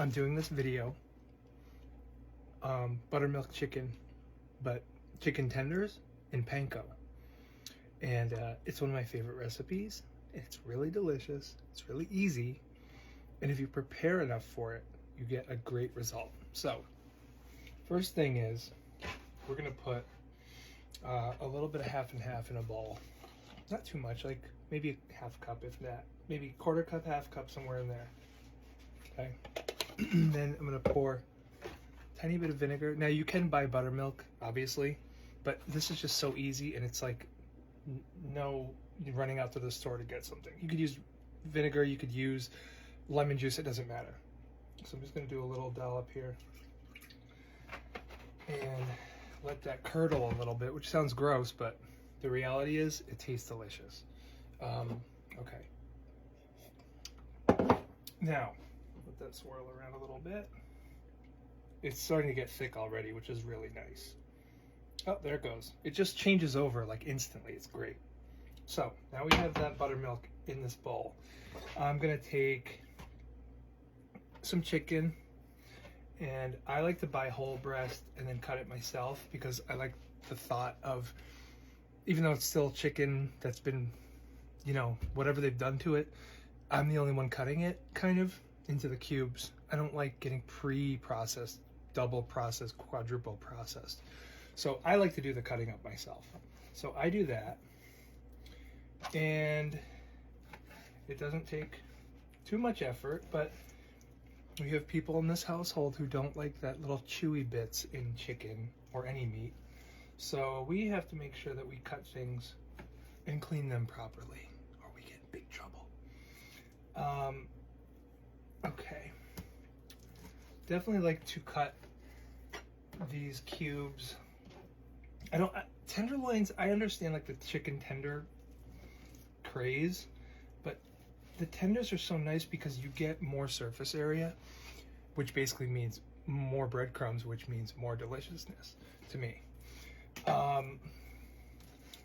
I'm doing this video, buttermilk chicken, but chicken tenders in panko. And it's one of my favorite recipes. It's really delicious. It's really easy. And if you prepare enough for it, you get a great result. So, first thing is, we're gonna put a little bit of half and half in a bowl. Not too much, like maybe a half cup, if that. Maybe quarter cup, half cup, somewhere in there. Okay. Then I'm gonna pour a tiny bit of vinegar. Now you can buy buttermilk, obviously, but this is just so easy, and it's like no running out to the store to get something. You could use vinegar, you could use lemon juice, it doesn't matter. So I'm just gonna do a little dollop here and let that curdle a little bit, which sounds gross, but the reality is it tastes delicious. Okay. Now, let that swirl around a little bit. It's starting to get thick already, which is really nice. Oh, there it goes. It just changes over like instantly. It's great. So now we have that buttermilk in this bowl. I'm gonna take some chicken, and I like to buy whole breast and then cut it myself because I like the thought of, even though it's still chicken that's been, you know, whatever they've done to it, I'm the only one cutting it kind of into the cubes. I don't like getting pre-processed, double processed, quadruple processed. So I like to do the cutting up myself. So I do that, and it doesn't take too much effort, but we have people in this household who don't like that little chewy bits in chicken or any meat. So we have to make sure that we cut things and clean them properly, or we get in big trouble. Okay. Definitely like to cut these cubes. Tenderloins, I understand like the chicken tender craze, but the tenders are so nice because you get more surface area, which basically means more breadcrumbs, which means more deliciousness to me.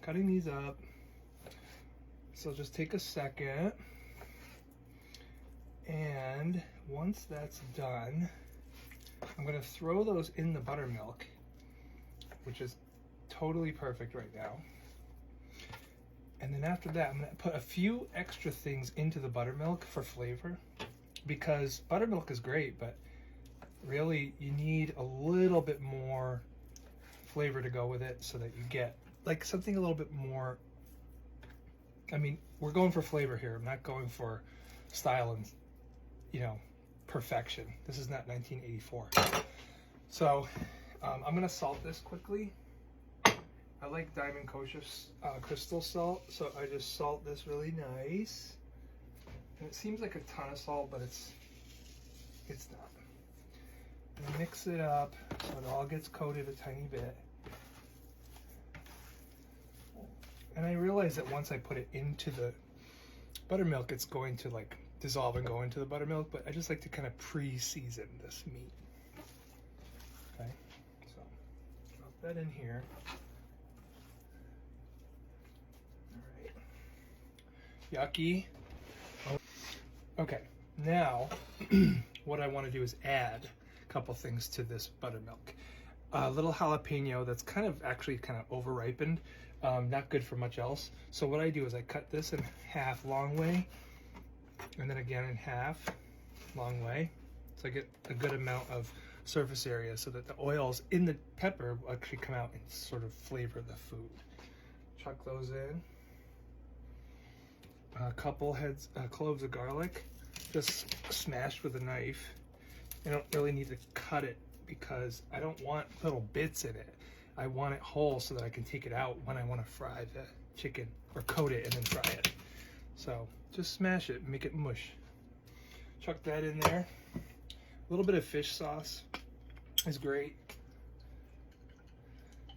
Cutting these up. So just take a second, and once that's done, I'm gonna throw those in the buttermilk, which is totally perfect right now. And then after that, I'm gonna put a few extra things into the buttermilk for flavor, because buttermilk is great, but really you need a little bit more flavor to go with it so that you get like something a little bit more. I mean, we're going for flavor here. I'm not going for style and, you know, perfection. This is not 1984. So I'm gonna salt this quickly. I like Diamond Kosher crystal salt, so I just salt this really nice. And it seems like a ton of salt, but it's not. And mix it up so it all gets coated a tiny bit. And I realize that once I put it into the buttermilk, it's going to like dissolve and go into the buttermilk, but I just like to kind of pre-season this meat. Okay, so drop that in here. All right. Yucky. Okay, now what I want to do is add a couple things to this buttermilk. A little jalapeno that's kind of over-ripened. Not good for much else. So what I do is I cut this in half long way, and then again in half long way. So I get a good amount of surface area so that the oils in the pepper will actually come out and sort of flavor the food. Chuck those in. A couple cloves of garlic, just smashed with a knife. I don't really need to cut it because I don't want little bits in it. I want it whole so that I can take it out when I want to fry the chicken, or coat it and then fry it. So just smash it, make it mush. Chuck that in there. A little bit of fish sauce is great.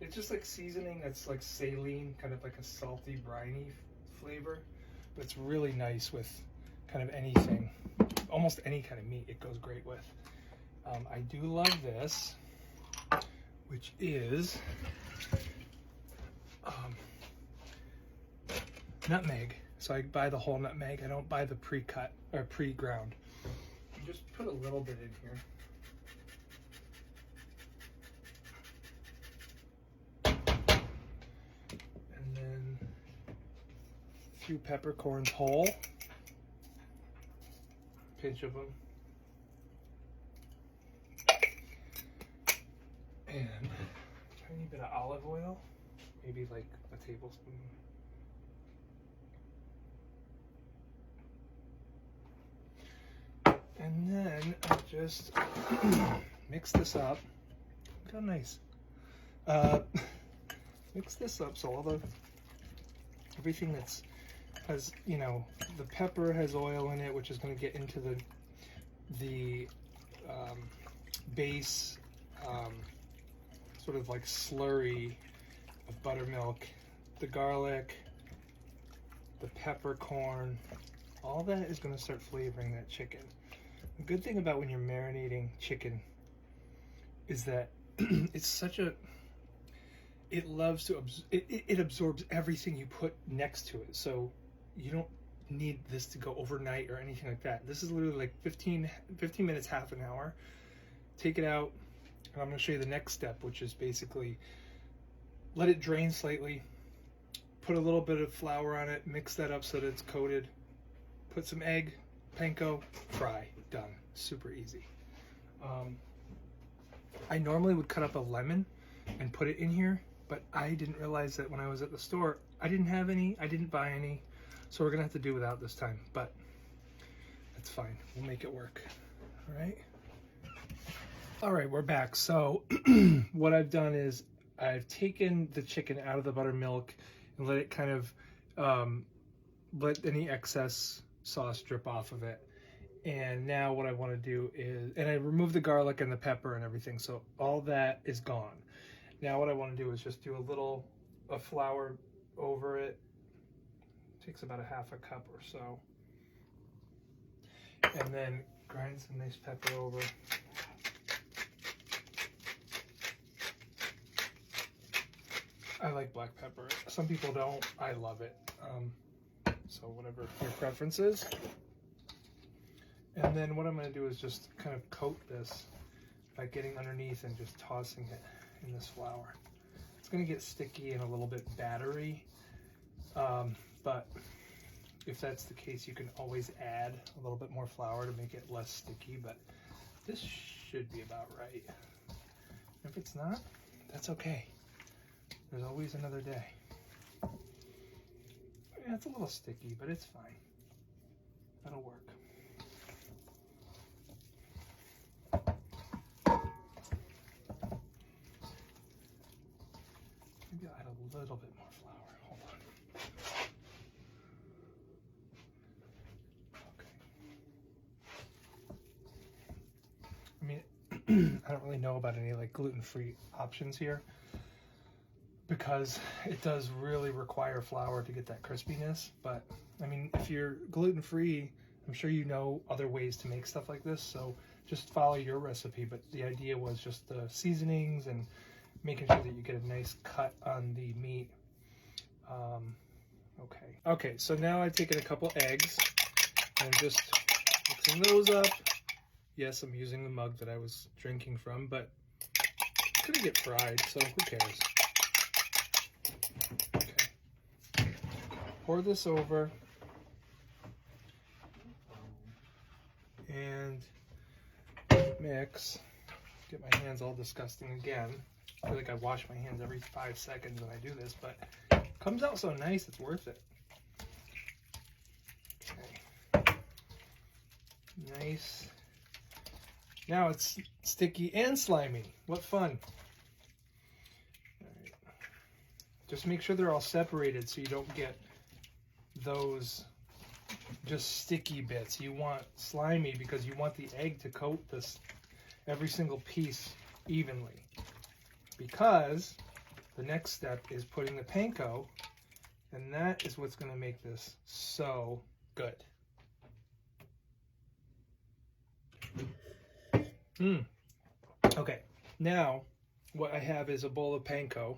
It's just like seasoning that's like saline, kind of like a salty, briny flavor. But it's really nice with kind of anything, almost any kind of meat it goes great with. I do love this, which is nutmeg. So I buy the whole nutmeg. I don't buy the pre-cut or pre-ground. just put a little bit in here. And then a few peppercorns whole. Pinch of them. And a tiny bit of olive oil, maybe like a tablespoon. And then I just mix this up. Look how nice. Mix this up so everything has, you know, the pepper has oil in it, which is going to get into the base sort of like slurry of buttermilk, the garlic, the peppercorn, all that is going to start flavoring that chicken. The good thing about when you're marinating chicken is that it's such a, it loves to, it absorbs everything you put next to it. So you don't need this to go overnight or anything like that. This is literally like 15 minutes, half an hour. Take it out, and I'm going to show you the next step, which is basically let it drain slightly, put a little bit of flour on it, mix that up so that it's coated, put some egg, panko, fry, done. Super easy. I normally would cut up a lemon and put it in here, but I didn't realize that when I was at the store, I didn't have any, I didn't buy any, so we're gonna have to do without this time, but that's fine. We'll make it work. All right, we're back. So what I've done is I've taken the chicken out of the buttermilk and let it kind of, let any excess sauce drip off of it. And now what I want to do is, and I removed the garlic and the pepper and everything, so all that is gone. Now what I want to do is just do a little of flour over it. Takes about a half a cup or so. And then grind some nice pepper over. I like black pepper. Some people don't. I love it. So whatever your preference is. And then what I'm going to do is just kind of coat this by getting underneath and just tossing it in this flour. It's going to get sticky and a little bit battery, but if that's the case, you can always add a little bit more flour to make it less sticky, but this should be about right. If it's not, that's okay. There's always another day. Yeah, it's a little sticky, but it's fine. That'll work. Maybe I'll add a little bit more flour. Hold on. Okay. I mean, I don't really know about any like gluten-free options here, because it does really require flour to get that crispiness. But I mean, if you're gluten-free, I'm sure you know other ways to make stuff like this, so just follow your recipe. But the idea was just the seasonings and making sure that you get a nice cut on the meat. Okay, so now I've taken a couple eggs and just mixing those up. Yes, I'm using the mug that I was drinking from, but it's gonna get fried, so who cares? Okay. Pour this over. And mix. Get my hands all disgusting again. I feel like I wash my hands every 5 seconds when I do this, but it comes out so nice, it's worth it. Okay. Nice. Now it's sticky and slimy. What fun. All right. Just make sure they're all separated so you don't get those just sticky bits. You want slimy because you want the egg to coat this every single piece evenly. Because the next step is putting the panko, and that is what's going to make this so good. Okay, now what I have is a bowl of panko,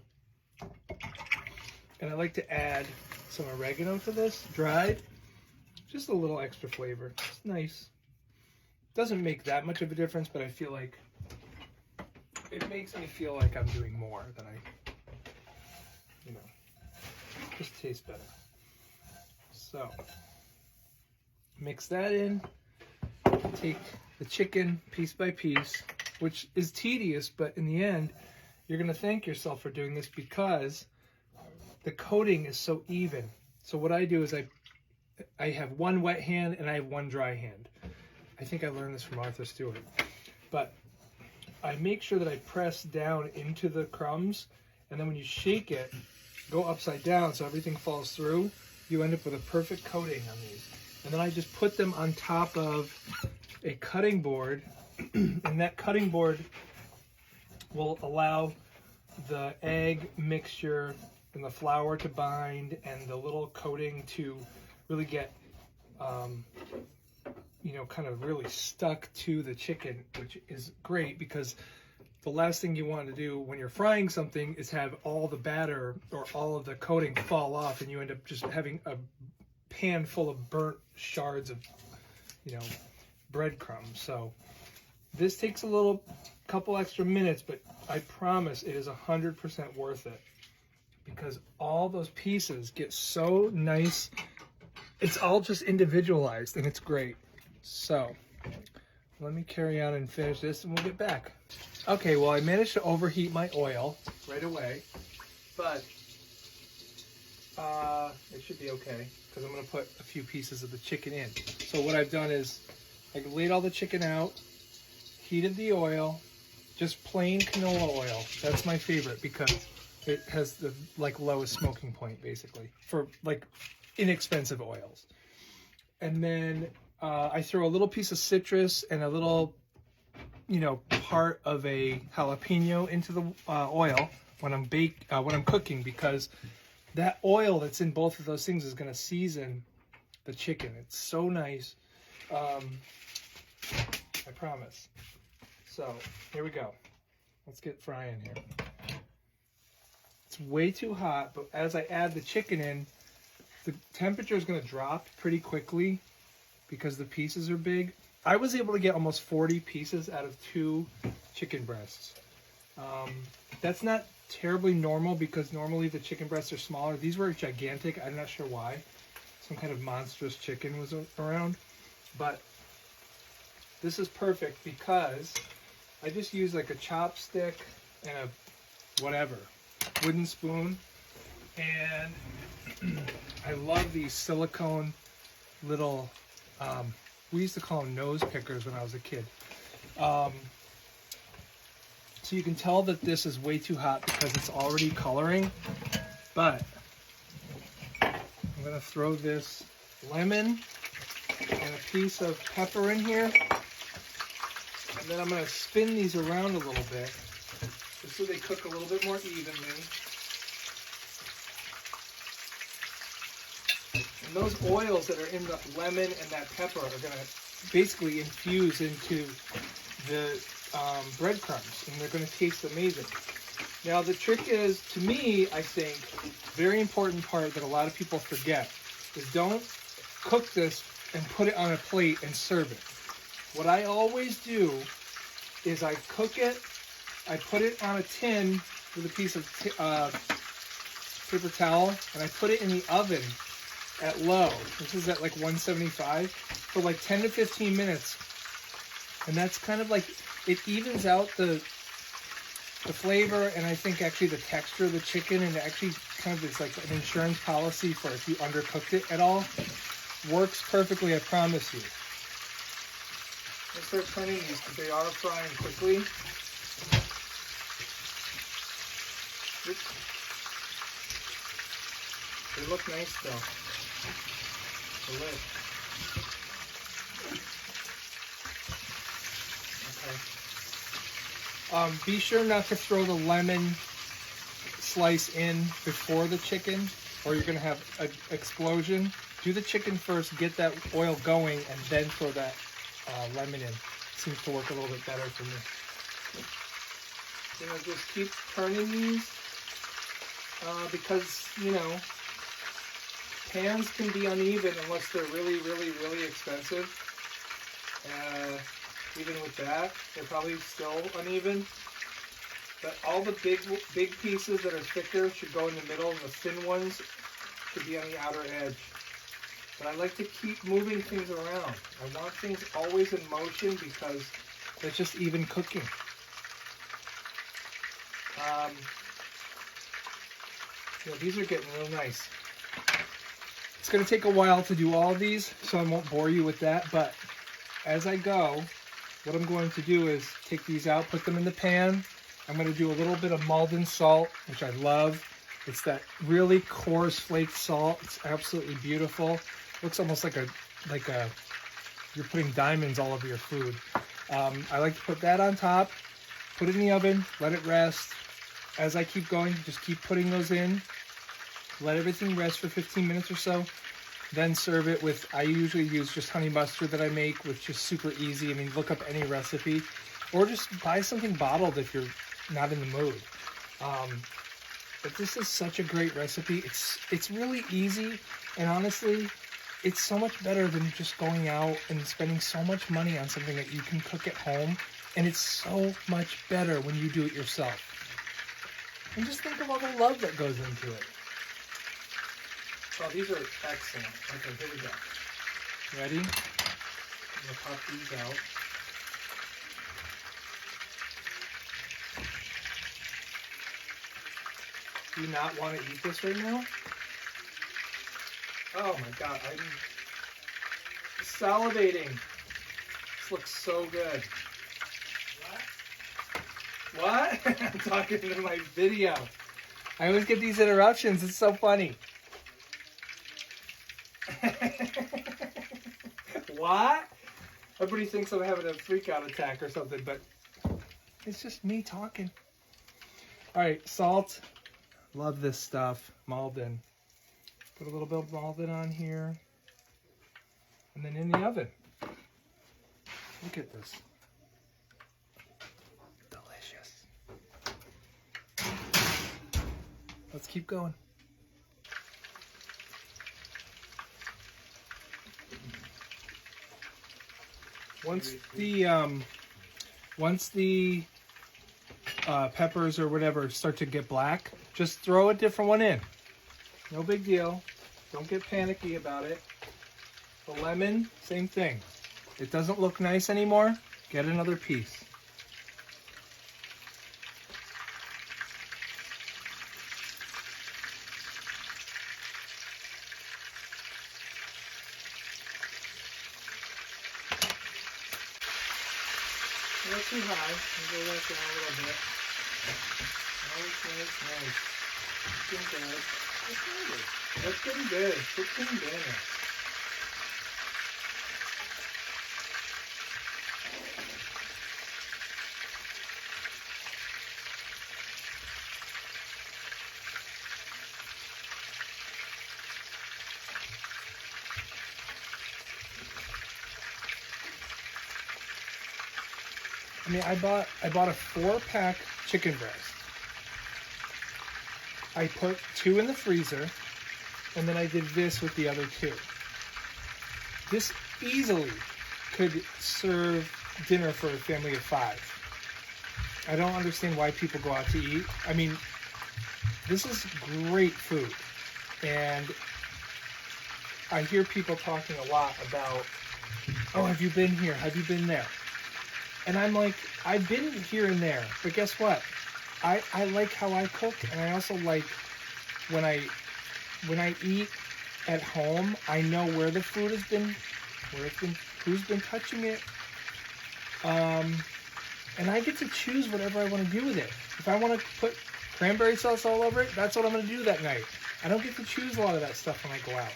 and I like to add some oregano to this, dried, just a little extra flavor. It's nice. Doesn't make that much of a difference, but I feel like it makes me feel like I'm doing more than I, you know, just tastes better. So mix that in, take the chicken piece by piece, which is tedious, but in the end, you're gonna thank yourself for doing this because the coating is so even. So what I do is I have one wet hand and I have one dry hand. I think I learned this from Arthur Stewart. But I make sure that I press down into the crumbs, and then when you shake it, go upside down so everything falls through. You end up with a perfect coating on these. And then I just put them on top of a cutting board, and that cutting board will allow the egg mixture and the flour to bind and the little coating to really get, you know, kind of really stuck to the chicken, which is great because the last thing you want to do when you're frying something is have all the batter or all of the coating fall off and you end up just having a pan full of burnt shards of, you know, breadcrumbs. So this takes a couple extra minutes, but I promise it is 100% worth it because all those pieces get so nice. It's all just individualized and it's great. So let me carry on and finish this and we'll get back. Okay, well I managed to overheat my oil right away, but it should be okay because I'm going to put a few pieces of the chicken in. So what I've done is I laid all the chicken out, heated the oil, just plain canola oil. That's my favorite because it has the lowest smoking point basically for like inexpensive oils. And then I throw a little piece of citrus and a little, you know, part of a jalapeno into the oil when I'm cooking because that oil that's in both of those things is going to season the chicken. It's so nice. I promise. So here we go. Let's get frying here. It's way too hot, but as I add the chicken in, the temperature is going to drop pretty quickly because the pieces are big. I was able to get almost 40 pieces out of 2 chicken breasts. That's not terribly normal because normally the chicken breasts are smaller. These were gigantic. I'm not sure why. Some kind of monstrous chicken was around. But this is perfect because I just use like a chopstick and a whatever, wooden spoon. And I love these silicone little, we used to call them nose pickers when I was a kid. So you can tell that this is way too hot because it's already coloring, but I'm gonna throw this lemon and a piece of pepper in here. And then I'm gonna spin these around a little bit just so they cook a little bit more evenly. And those oils that are in the lemon and that pepper are going to basically infuse into the breadcrumbs, and they're going to taste amazing. Now the trick is, to me, I think, very important part that a lot of people forget is don't cook this and put it on a plate and serve it. What I always do is I cook it, I put it on a tin with a piece of paper towel, and I put it in the oven at low. This is at like 175 for like 10 to 15 minutes. And that's kind of like, it evens out the flavor and I think actually the texture of the chicken, and it actually kind of is like an insurance policy for if you undercooked it at all. Works perfectly, I promise you. Let's start turning these because they are frying quickly. They look nice though. The lid. Okay. Be sure not to throw the lemon slice in before the chicken, or you're going to have an explosion. Do the chicken first, get that oil going, and then throw that lemon in. Seems to work a little bit better for me. You know, just keep turning these because, you know, pans can be uneven unless they're really, really, really expensive. even with that. They're probably still uneven. But all the big pieces that are thicker should go in the middle, and the thin ones should be on the outer edge. But I like to keep moving things around. I want things always in motion because it's just even cooking. Yeah, these are getting real nice. It's going to take a while to do all of these, so I won't bore you with that. But as I go, what I'm going to do is take these out, put them in the pan. I'm going to do a little bit of Maldon salt, which I love. It's that really coarse flaked salt. It's absolutely beautiful. Looks almost like you're putting diamonds all over your food. I like to put that on top, put it in the oven, let it rest. As I keep going, just keep putting those in. Let everything rest for 15 minutes or so. Then serve it with, I usually use just honey mustard that I make, which is super easy. I mean, look up any recipe. Or just buy something bottled if you're not in the mood. But this is such a great recipe. It's really easy, and honestly, it's so much better than just going out and spending so much money on something that you can cook at home. And it's so much better when you do it yourself. And just think of all the love that goes into it. Oh, these are excellent. Okay, here we go. Ready? I'm going to pop these out. Do you not want to eat this right now? Oh my God, I'm salivating. This looks so good. What? I'm talking to my video. I always get these interruptions. It's so funny. What? Everybody thinks I'm having a freak out attack or something, but it's just me talking. All right, salt. Love this stuff. Maldon. Put a little bit of Maldon on here. And then in the oven. Look at this. Delicious. Let's keep going. Once the peppers or whatever start to get black, just throw a different one in. No big deal. Don't get panicky about it. The lemon, same thing. It doesn't look nice anymore, get another piece. Not too high. We'll go that down a little bit. Nice. That's getting good. It's getting good. I mean, I bought a 4-pack chicken breast. I put 2 in the freezer, and then I did this with the other 2. This easily could serve dinner for a family of 5. I don't understand why people go out to eat. I mean, this is great food, and I hear people talking a lot about, oh, have you been here? Have you been there? And I'm like, I've been here and there, but guess what? I like how I cook, and I also like when I eat at home, I know where the food has been, who's been touching it, and I get to choose whatever I want to do with it. If I want to put cranberry sauce all over it, that's what I'm going to do that night. I don't get to choose a lot of that stuff when I go out.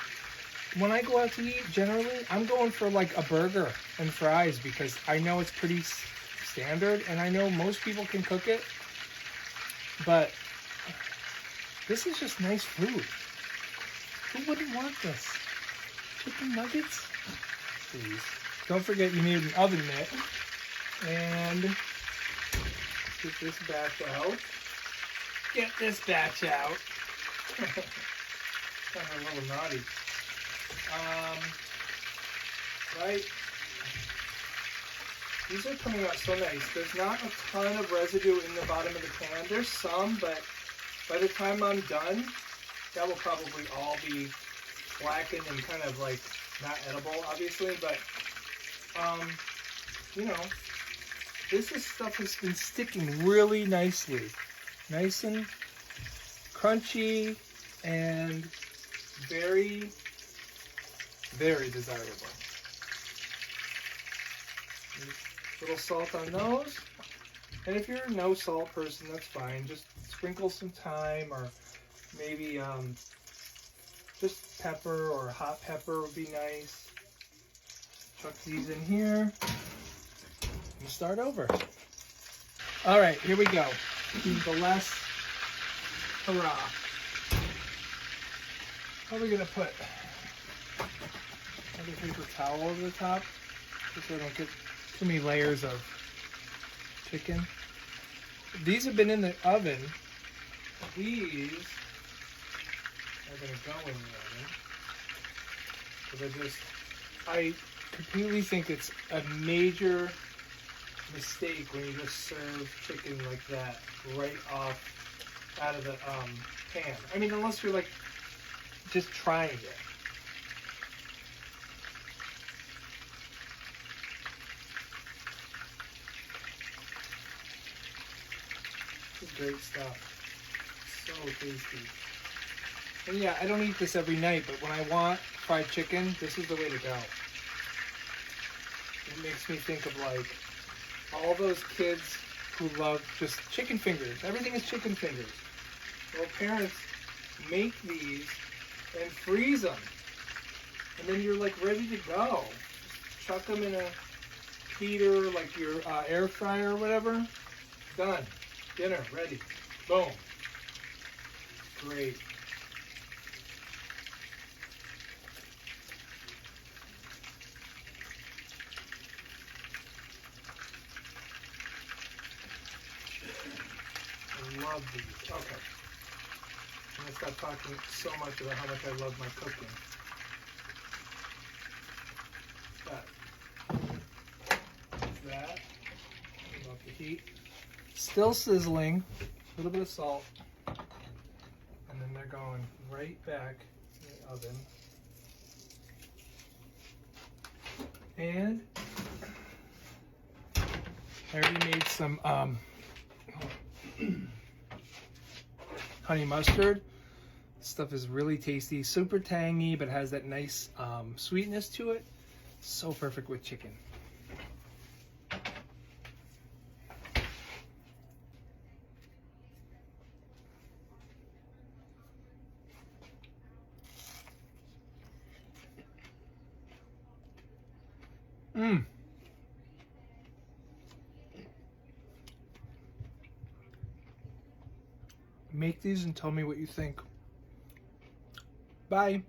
When I go out to eat, generally, I'm going for like a burger and fries because I know it's pretty standard, and I know most people can cook it. But this is just nice food. Who wouldn't want this? Chicken nuggets? Please. Don't forget you need an oven mitt. And get this batch out. Get this batch out. Kind of a little naughty. Right. These are coming out so nice. There's not a ton of residue in the bottom of the pan. There's some, but by the time I'm done, that will probably all be blackened and kind of like not edible, obviously, but you know, stuff has been sticking really nicely. Nice and crunchy and very, very desirable. Little salt on those. And if you're a no salt person, that's fine. Just sprinkle some thyme or maybe just pepper or hot pepper would be nice. Chuck these in here and start over. All right, here we go. The last hurrah. What are we gonna put? Another paper towel over the top, just so I don't get too many layers of chicken. These have been in the oven. These are gonna go in the oven because I completely think it's a major mistake when you just serve chicken like that right off out of the pan. I mean, unless you're like just trying it. This is great stuff. So tasty. And yeah, I don't eat this every night, but when I want fried chicken, this is the way to go. It makes me think of like all those kids who love just chicken fingers. Everything is chicken fingers. Well, parents make these and freeze them. And then you're like ready to go. Just chuck them in a heater, like your air fryer or whatever. Done. Dinner ready. Boom. Great. I love these. Okay. I'm going to stop talking so much about how much I love my cooking. That. Love the heat. Still sizzling. A little bit of salt. And then they're going right back in the oven. And I already made some honey mustard. This stuff is really tasty, super tangy, but has that nice sweetness to it. So perfect with chicken. Make these and tell me what you think. Bye.